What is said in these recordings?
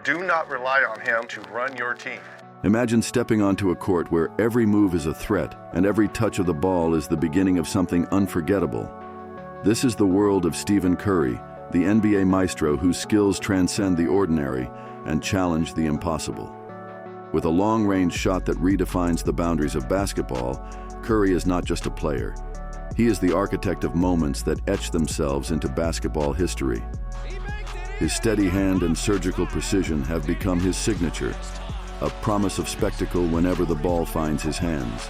Do not rely on him to run your team. Imagine stepping onto a court where every move is a threat and every touch of the ball is the beginning of something unforgettable. This is the world of Stephen Curry, the NBA maestro whose skills transcend the ordinary and challenge the impossible. With a long-range shot that redefines the boundaries of basketball, Curry is not just a player. He is the architect of moments that etch themselves into basketball history. His steady hand and surgical precision have become his signature, a promise of spectacle whenever the ball finds his hands.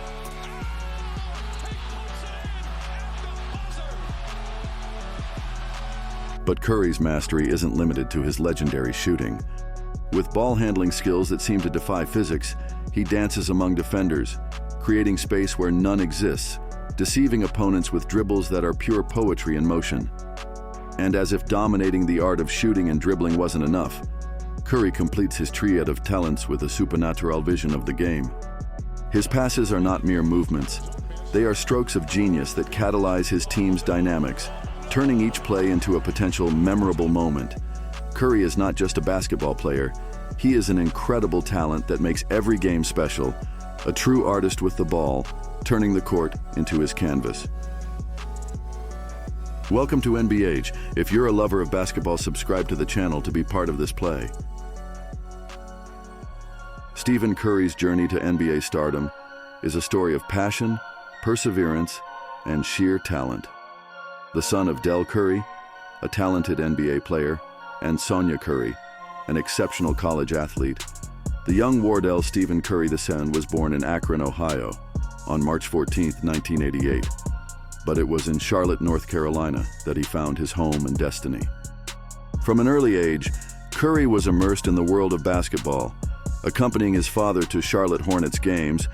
But Curry's mastery isn't limited to his legendary shooting. With ball handling skills that seem to defy physics, he dances among defenders, creating space where none exists, deceiving opponents with dribbles that are pure poetry in motion. And as if dominating the art of shooting and dribbling wasn't enough, Curry completes his triad of talents with a supernatural vision of the game. His passes are not mere movements. They are strokes of genius that catalyze his team's dynamics, turning each play into a potential memorable moment. Curry is not just a basketball player, he is an incredible talent that makes every game special, a true artist with the ball, turning the court into his canvas. Welcome to NBH. If you're a lover of basketball, subscribe to the channel to be part of this play. Stephen Curry's journey to NBA stardom is a story of passion, perseverance, and sheer talent. The son of Del Curry, a talented NBA player, and Sonia Curry, an exceptional college athlete, the young Wardell Stephen Curry II was born in Akron, Ohio, on March 14, 1988. But it was in Charlotte, North Carolina, that he found his home and destiny. From an early age, Curry was immersed in the world of basketball. Accompanying his father to Charlotte Hornets games,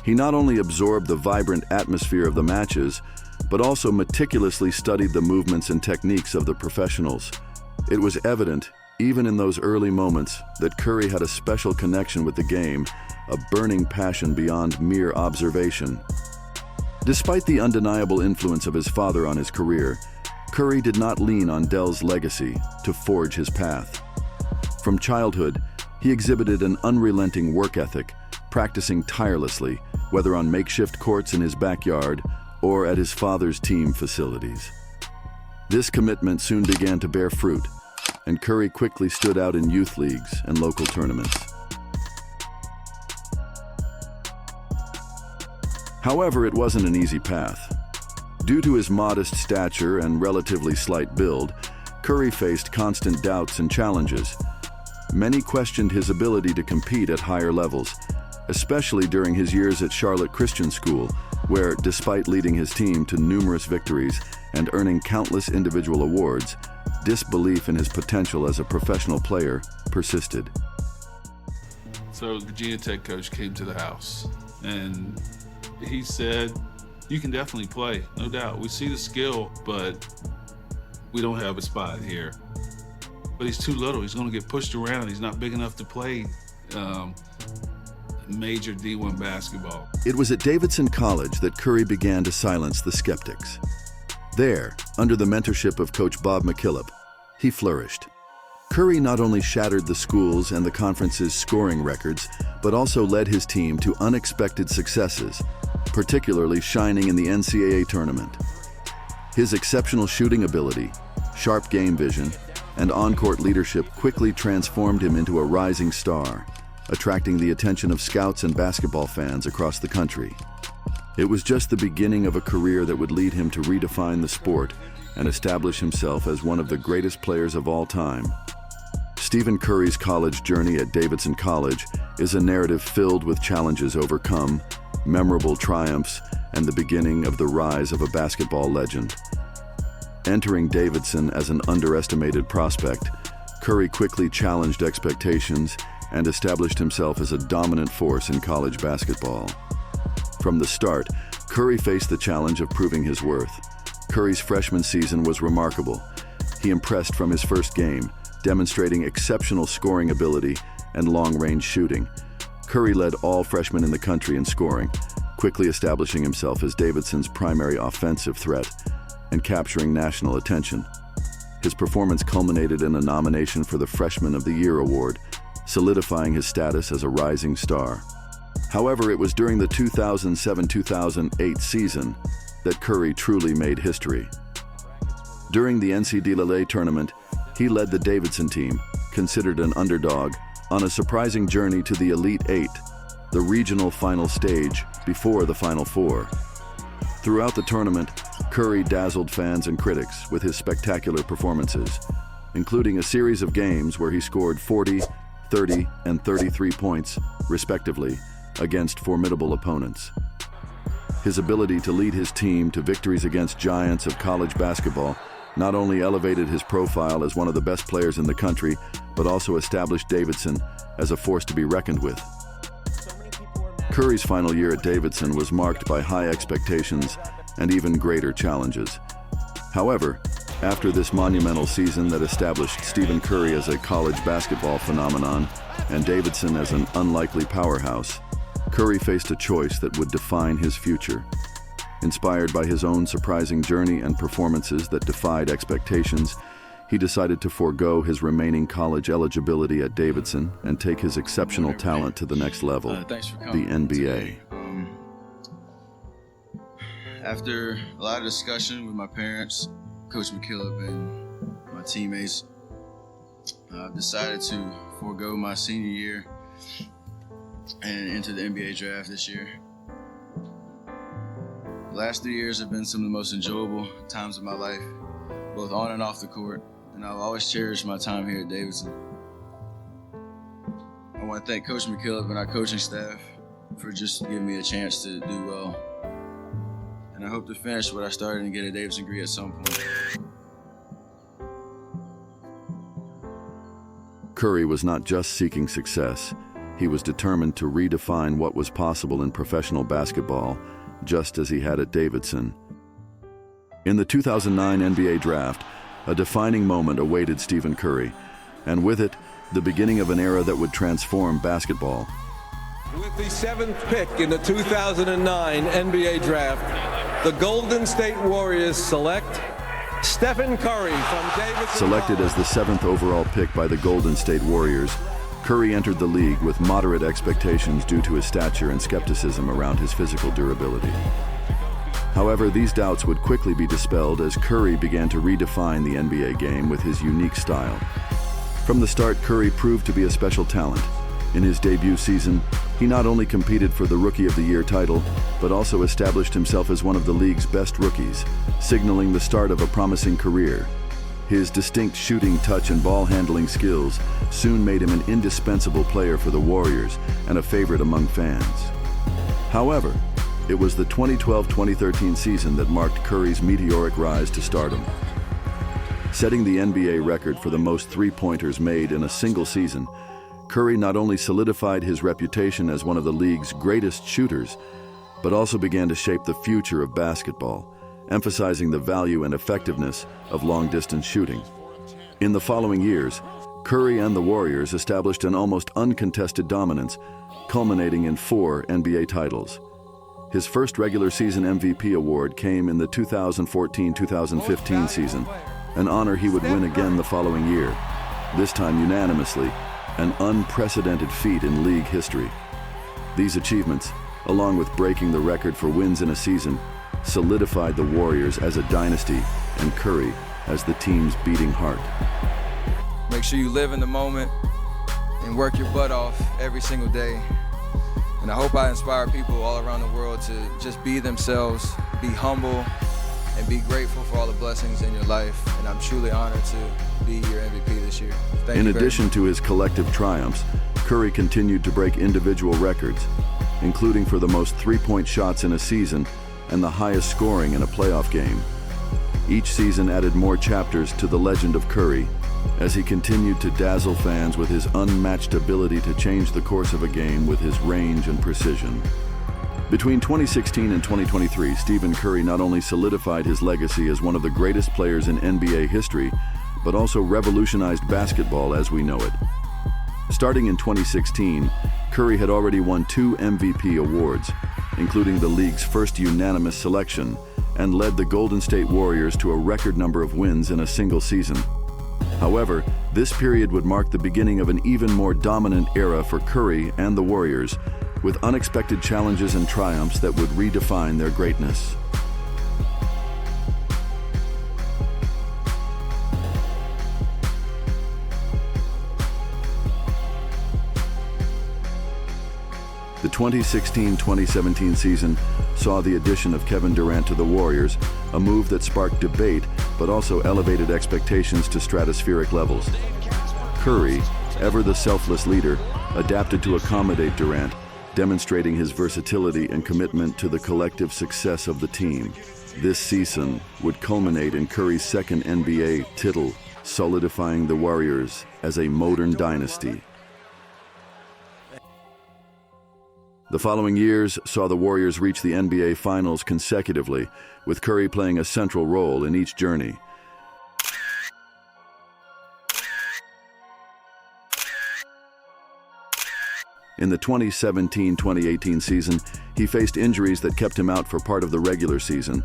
he not only absorbed the vibrant atmosphere of the matches, but also meticulously studied the movements and techniques of the professionals. It was evident, even in those early moments, that Curry had a special connection with the game, a burning passion beyond mere observation. Despite the undeniable influence of his father on his career, Curry did not lean on Del's legacy to forge his path. From childhood, he exhibited an unrelenting work ethic, practicing tirelessly, whether on makeshift courts in his backyard or at his father's team facilities. This commitment soon began to bear fruit, and Curry quickly stood out in youth leagues and local tournaments. However, it wasn't an easy path. Due to his modest stature and relatively slight build, Curry faced constant doubts and challenges. Many questioned his ability to compete at higher levels, especially during his years at Charlotte Christian School, where, despite leading his team to numerous victories and earning countless individual awards, disbelief in his potential as a professional player persisted. So the Virginia Tech coach came to the house and he said, "You can definitely play, no doubt. We see the skill, but we don't have a spot here. But he's too little. He's going to get pushed around. He's not big enough to play major D1 basketball." It was at Davidson College that Curry began to silence the skeptics. There, under the mentorship of Coach Bob McKillop, he flourished. Curry not only shattered the school's and the conference's scoring records, but also led his team to unexpected successes, particularly shining in the NCAA tournament. His exceptional shooting ability, sharp game vision, and on-court leadership quickly transformed him into a rising star, attracting the attention of scouts and basketball fans across the country. It was just the beginning of a career that would lead him to redefine the sport and establish himself as one of the greatest players of all time. Stephen Curry's college journey at Davidson College is a narrative filled with challenges overcome, memorable triumphs, and the beginning of the rise of a basketball legend. Entering Davidson as an underestimated prospect, Curry quickly challenged expectations and established himself as a dominant force in college basketball. From the start, Curry faced the challenge of proving his worth. Curry's freshman season was remarkable. He impressed from his first game, demonstrating exceptional scoring ability and long-range shooting. Curry led all freshmen in the country in scoring, quickly establishing himself as Davidson's primary offensive threat and capturing national attention. His performance culminated in a nomination for the Freshman of the Year award, solidifying his status as a rising star. However, it was during the 2007-2008 season that Curry truly made history. During the NCAA tournament, he led the Davidson team, considered an underdog, on a surprising journey to the Elite Eight, the regional final stage before the Final Four. Throughout the tournament, Curry dazzled fans and critics with his spectacular performances, including a series of games where he scored 40, 30, and 33 points, respectively, against formidable opponents. His ability to lead his team to victories against giants of college basketball not only elevated his profile as one of the best players in the country, but also established Davidson as a force to be reckoned with. Curry's final year at Davidson was marked by high expectations and even greater challenges. However, after this monumental season that established Stephen Curry as a college basketball phenomenon and Davidson as an unlikely powerhouse, Curry faced a choice that would define his future. Inspired by his own surprising journey and performances that defied expectations, he decided to forego his remaining college eligibility at Davidson and take his exceptional talent to the next level, the NBA. After a lot of discussion with my parents, Coach McKillop, and my teammates, I've decided to forego my senior year and enter the NBA draft this year. The last 3 years have been some of the most enjoyable times of my life, both on and off the court, and I've always cherished my time here at Davidson. I want to thank Coach McKillop and our coaching staff for just giving me a chance to do well. And I hope to finish what I started and get a Davidson degree at some point. Curry was not just seeking success, he was determined to redefine what was possible in professional basketball, just as he had at Davidson. In the 2009 NBA draft, a defining moment awaited Stephen Curry, and with it, the beginning of an era that would transform basketball. With the 7th pick in the 2009 NBA draft, the Golden State Warriors select Stephen Curry from Davidson. Selected as the 7th overall pick by the Golden State Warriors, Curry entered the league with moderate expectations due to his stature and skepticism around his physical durability. However, these doubts would quickly be dispelled as Curry began to redefine the NBA game with his unique style. From the start, Curry proved to be a special talent. In his debut season, he not only competed for the Rookie of the Year title, but also established himself as one of the league's best rookies, signaling the start of a promising career. His distinct shooting touch and ball handling skills soon made him an indispensable player for the Warriors and a favorite among fans. However, it was the 2012-2013 season that marked Curry's meteoric rise to stardom. Setting the NBA record for the most three-pointers made in a single season, Curry not only solidified his reputation as one of the league's greatest shooters, but also began to shape the future of basketball, emphasizing the value and effectiveness of long-distance shooting. In the following years, Curry and the Warriors established an almost uncontested dominance, culminating in 4 NBA titles. His first regular season MVP award came in the 2014-2015 season, an honor he would win again the following year, this time unanimously, an unprecedented feat in league history. These achievements, along with breaking the record for wins in a season, solidified the Warriors as a dynasty and Curry as the team's beating heart. Make sure you live in the moment and work your butt off every single day. And I hope I inspire people all around the world to just be themselves, be humble, and be grateful for all the blessings in your life. And I'm truly honored to be your MVP this year. Thank you. In addition to his collective triumphs, Curry continued to break individual records, including for the most three-point shots in a season and the highest scoring in a playoff game. Each season added more chapters to the legend of Curry as he continued to dazzle fans with his unmatched ability to change the course of a game with his range and precision. Between 2016 and 2023, Stephen Curry not only solidified his legacy as one of the greatest players in NBA history, but also revolutionized basketball as we know it. Starting in 2016, Curry had already won 2 MVP awards, including the league's first unanimous selection, and led the Golden State Warriors to a record number of wins in a single season. However, This period would mark the beginning of an even more dominant era for Curry and the Warriors, with unexpected challenges and triumphs that would redefine their greatness. The 2016-2017 season saw the addition of Kevin Durant to the Warriors, a move that sparked debate but also elevated expectations to stratospheric levels. Curry, ever the selfless leader, adapted to accommodate Durant, demonstrating his versatility and commitment to the collective success of the team. This season would culminate in Curry's second NBA title, solidifying the Warriors as a modern dynasty. The following years saw the Warriors reach the NBA Finals consecutively, with Curry playing a central role in each journey. In the 2017-2018 season, he faced injuries that kept him out for part of the regular season,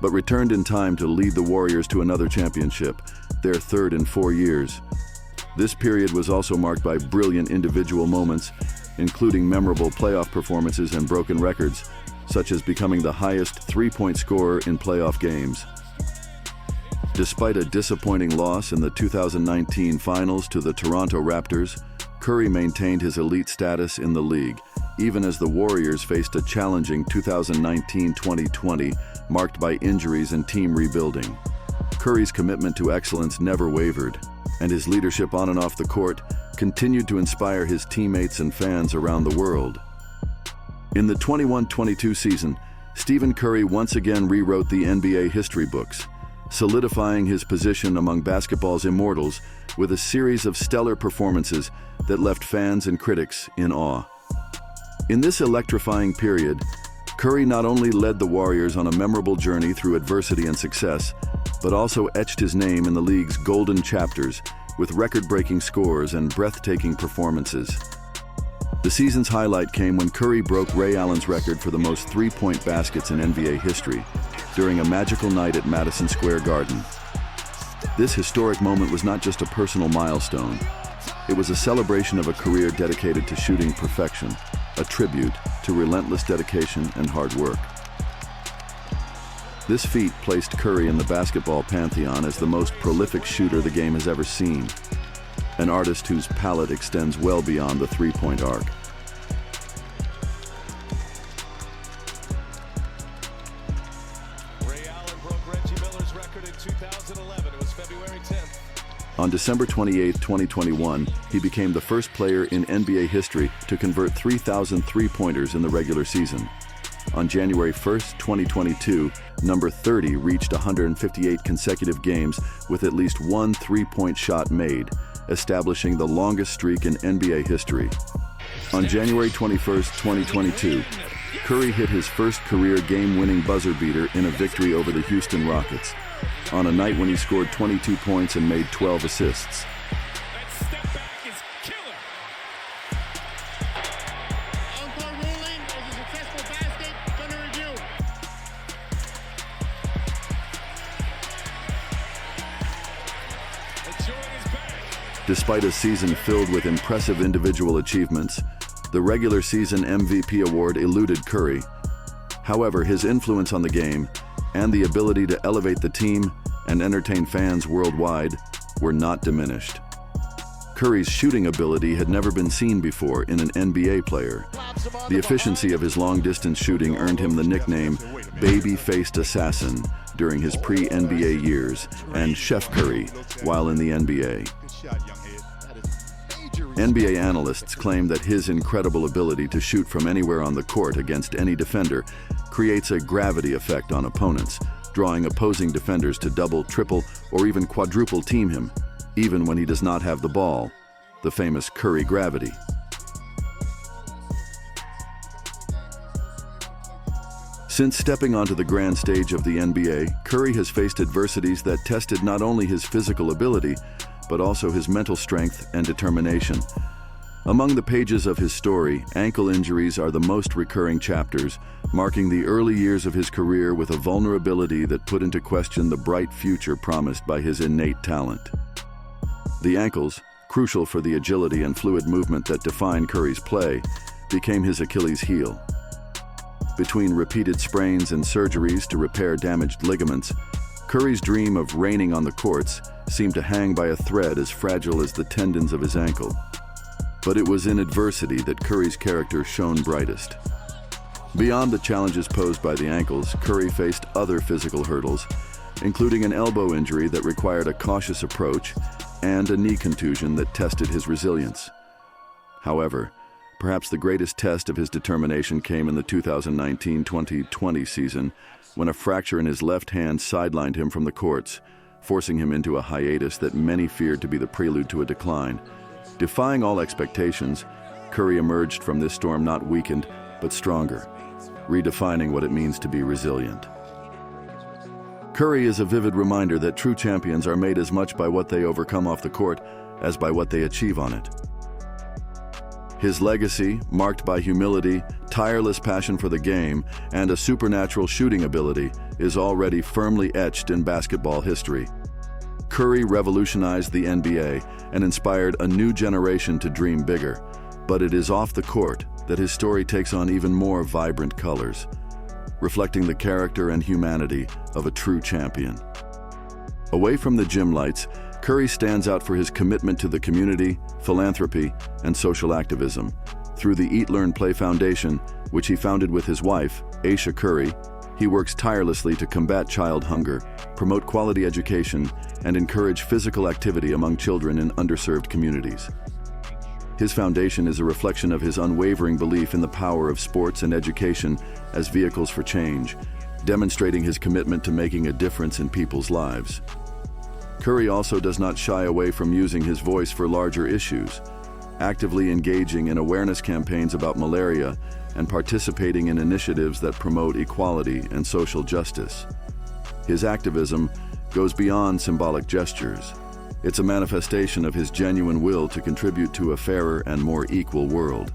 but returned in time to lead the Warriors to another championship, their third in 4 years. This period was also marked by brilliant individual moments, including memorable playoff performances and broken records, such as becoming the highest three-point scorer in playoff games. Despite a disappointing loss in the 2019 Finals to the Toronto Raptors, Curry maintained his elite status in the league, even as the Warriors faced a challenging 2019-2020 marked by injuries and team rebuilding. Curry's commitment to excellence never wavered, and his leadership on and off the court continued to inspire his teammates and fans around the world. In the 21-22 season, Stephen Curry once again rewrote the NBA history books, solidifying his position among basketball's immortals with a series of stellar performances that left fans and critics in awe. In this electrifying period, Curry not only led the Warriors on a memorable journey through adversity and success, but also etched his name in the league's golden chapters with record-breaking scores and breathtaking performances. The season's highlight came when Curry broke Ray Allen's record for the most three-point baskets in NBA history during a magical night at Madison Square Garden. This historic moment was not just a personal milestone. It was a celebration of a career dedicated to shooting perfection, a tribute to relentless dedication and hard work. This feat placed Curry in the basketball pantheon as the most prolific shooter the game has ever seen, an artist whose palette extends well beyond the three-point arc. Ray Allen broke Reggie Miller's record in 2011. It was February 10th. On December 28, 2021, he became the first player in NBA history to convert 3,000 three-pointers in the regular season. On January 1, 2022, number 30 reached 158 consecutive games with at least one three-point shot made, establishing the longest streak in NBA history. On January 21, 2022, Curry hit his first career game-winning buzzer beater in a victory over the Houston Rockets, on a night when he scored 22 points and made 12 assists. That step back is killer. Encore ruling is a successful basket. Under review. The joy is back. Despite a season filled with impressive individual achievements, the regular season MVP award eluded Curry. However, his influence on the game and the ability to elevate the team and entertain fans worldwide were not diminished. Curry's shooting ability had never been seen before in an NBA player. The efficiency of his long-distance shooting earned him the nickname Baby-Faced Assassin during his pre-NBA years and Chef Curry while in the NBA. NBA analysts claim that his incredible ability to shoot from anywhere on the court against any defender creates a gravity effect on opponents, drawing opposing defenders to double, triple, or even quadruple team him, even when he does not have the ball, the famous Curry gravity. Since stepping onto the grand stage of the NBA, Curry has faced adversities that tested not only his physical ability, but also his mental strength and determination. Among the pages of his story, ankle injuries are the most recurring chapters, marking the early years of his career with a vulnerability that put into question the bright future promised by his innate talent. The ankles, crucial for the agility and fluid movement that define Curry's play, became his Achilles heel. Between repeated sprains and surgeries to repair damaged ligaments, Curry's dream of reigning on the courts seemed to hang by a thread as fragile as the tendons of his ankle. But it was in adversity that Curry's character shone brightest. Beyond the challenges posed by the ankles, Curry faced other physical hurdles, including an elbow injury that required a cautious approach and a knee contusion that tested his resilience. However, perhaps the greatest test of his determination came in the 2019-2020 season, when a fracture in his left hand sidelined him from the courts, forcing him into a hiatus that many feared to be the prelude to a decline. Defying all expectations, Curry emerged from this storm not weakened, but stronger, redefining what it means to be resilient. Curry is a vivid reminder that true champions are made as much by what they overcome off the court as by what they achieve on it. His legacy, marked by humility, tireless passion for the game, and a supernatural shooting ability, is already firmly etched in basketball history. Curry revolutionized the NBA and inspired a new generation to dream bigger, but it is off the court that his story takes on even more vibrant colors, reflecting the character and humanity of a true champion. Away from the gym lights, Curry stands out for his commitment to the community, philanthropy, and social activism. Through the Eat, Learn, Play Foundation, which he founded with his wife, Aisha Curry, he works tirelessly to combat child hunger, promote quality education, and encourage physical activity among children in underserved communities. His foundation is a reflection of his unwavering belief in the power of sports and education as vehicles for change, demonstrating his commitment to making a difference in people's lives. Curry also does not shy away from using his voice for larger issues, actively engaging in awareness campaigns about malaria and participating in initiatives that promote equality and social justice. His activism goes beyond symbolic gestures. It's a manifestation of his genuine will to contribute to a fairer and more equal world.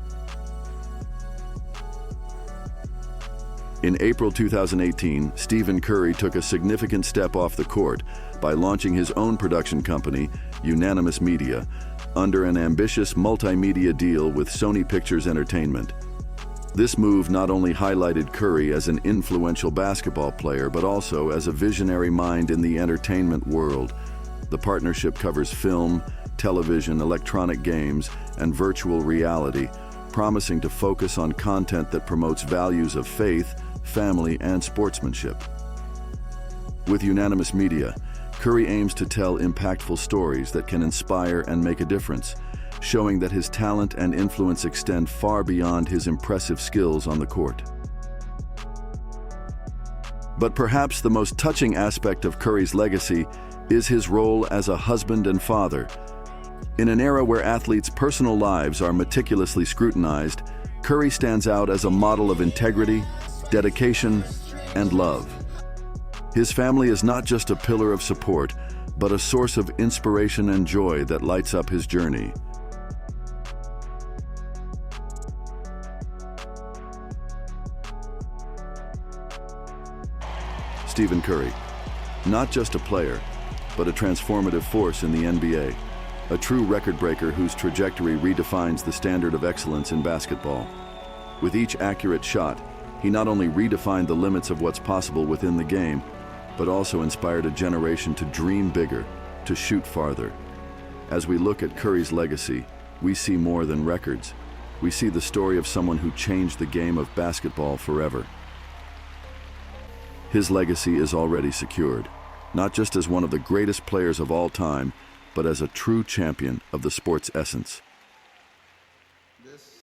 In April 2018, Stephen Curry took a significant step off the court by launching his own production company, Unanimous Media, under an ambitious multimedia deal with Sony Pictures Entertainment. This move not only highlighted Curry as an influential basketball player, but also as a visionary mind in the entertainment world. The partnership covers film, television, electronic games, and virtual reality, promising to focus on content that promotes values of faith, family, and sportsmanship. With Unanimous Media, Curry aims to tell impactful stories that can inspire and make a difference, showing that his talent and influence extend far beyond his impressive skills on the court. But perhaps the most touching aspect of Curry's legacy is his role as a husband and father. In an era where athletes' personal lives are meticulously scrutinized, Curry stands out as a model of integrity, dedication, and love. His family is not just a pillar of support, but a source of inspiration and joy that lights up his journey. Stephen Curry, not just a player, but a transformative force in the NBA, a true record breaker whose trajectory redefines the standard of excellence in basketball. With each accurate shot, he not only redefined the limits of what's possible within the game, but also inspired a generation to dream bigger, to shoot farther. As we look at Curry's legacy, we see more than records. We see the story of someone who changed the game of basketball forever. His legacy is already secured, not just as one of the greatest players of all time, but as a true champion of the sport's essence.